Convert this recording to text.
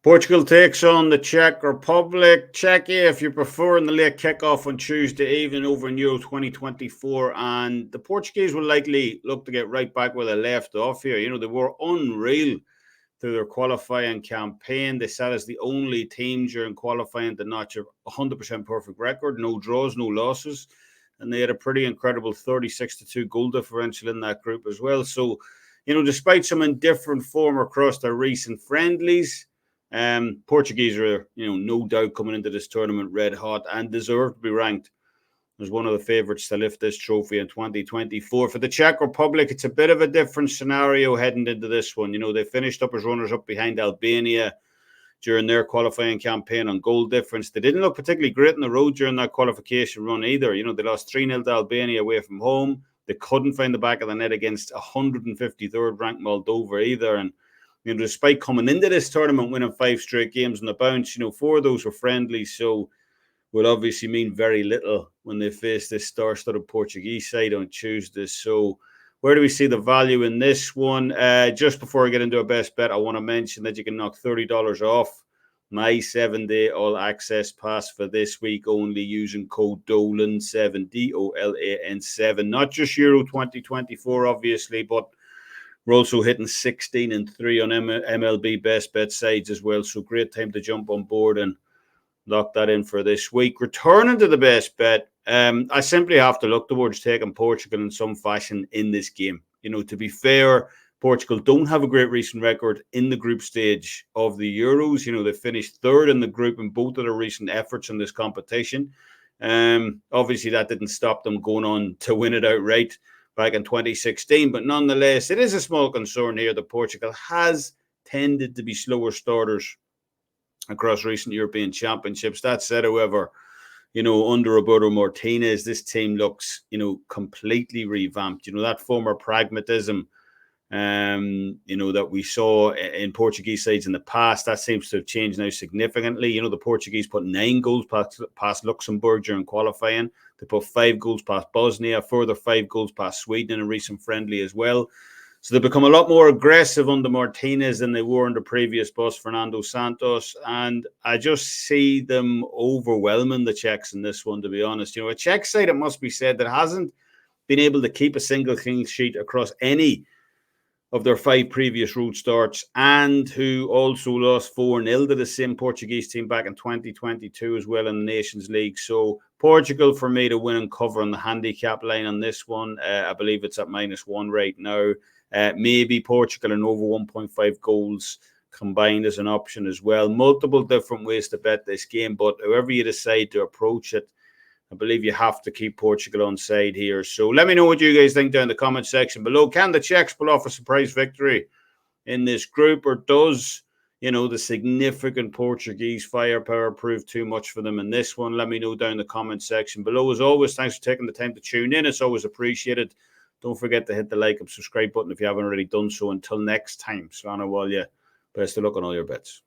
Portugal takes on the Czech Republic. Czechia, if you prefer, in the late kickoff on Tuesday evening over in Euro 2024. And the Portuguese will likely look to get right back where they left off here. You know, they were unreal through their qualifying campaign. They sat as the only team during qualifying to notch a 100% perfect record. No draws, no losses. And they had a pretty incredible 36-2 goal differential in that group as well. So, you know, despite some indifferent form across their recent friendlies, Portuguese are, no doubt coming into this tournament red hot and deserve to be ranked as one of the favourites to lift this trophy in 2024. For the Czech Republic, it's a bit of a different scenario heading into this one. You know, they finished up as runners-up behind Albania during their qualifying campaign on goal difference. They didn't look particularly great on the road during that qualification run either. You know, they lost 3-0 to Albania away from home. They couldn't find the back of the net against 153rd ranked Moldova either. And despite coming into this tournament winning 5 straight games on the bounce, 4 of those were friendly, so will obviously mean very little when they face this star-studded Portuguese side on Tuesday. So where do we see the value in this one? Just before I get into a best bet, I want to mention that you can knock $30 off my 7-day all-access pass for this week only using code DOLAN7, DOLAN7. Not just Euro 2024, obviously, but we're also hitting 16 and 3 on MLB best bet sides as well. So great time to jump on board and lock that in for this week. Returning to the best bet, I simply have to look towards taking Portugal in some fashion in this game. To be fair, Portugal don't have a great recent record in the group stage of the Euros. They finished third in the group in both of their recent efforts in this competition. Obviously, that didn't stop them going on to win it outright back in 2016. But nonetheless, it is a small concern here that Portugal has tended to be slower starters across recent European championships. That said, however, under Roberto Martinez, this team looks, completely revamped. That former pragmatism, that we saw in Portuguese sides in the past, that seems to have changed now significantly. The Portuguese put 9 goals past Luxembourg during qualifying. They put 5 goals past Bosnia, a further 5 goals past Sweden in a recent friendly as well. So they've become a lot more aggressive under Martinez than they were under previous boss Fernando Santos. And I just see them overwhelming the Czechs in this one, to be honest. A Czech side, it must be said, that hasn't been able to keep a single clean sheet across any of their 5 previous road starts, and who also lost 4-0 to the same Portuguese team back in 2022 as well in the Nations League. So Portugal for me to win and cover on the handicap line on this one. I believe it's at -1 right now. Maybe Portugal and over 1.5 goals combined as an option as well. Multiple different ways to bet this game, but however you decide to approach it, I believe you have to keep Portugal on side here. So let me know what you guys think down in the comment section below. Can the Czechs pull off a surprise victory in this group, or does, the significant Portuguese firepower prove too much for them in this one? Let me know down in the comment section below. As always, thanks for taking the time to tune in. It's always appreciated. Don't forget to hit the like and subscribe button if you haven't already done so. Until next time, Slana Walya, best of luck on all your bets.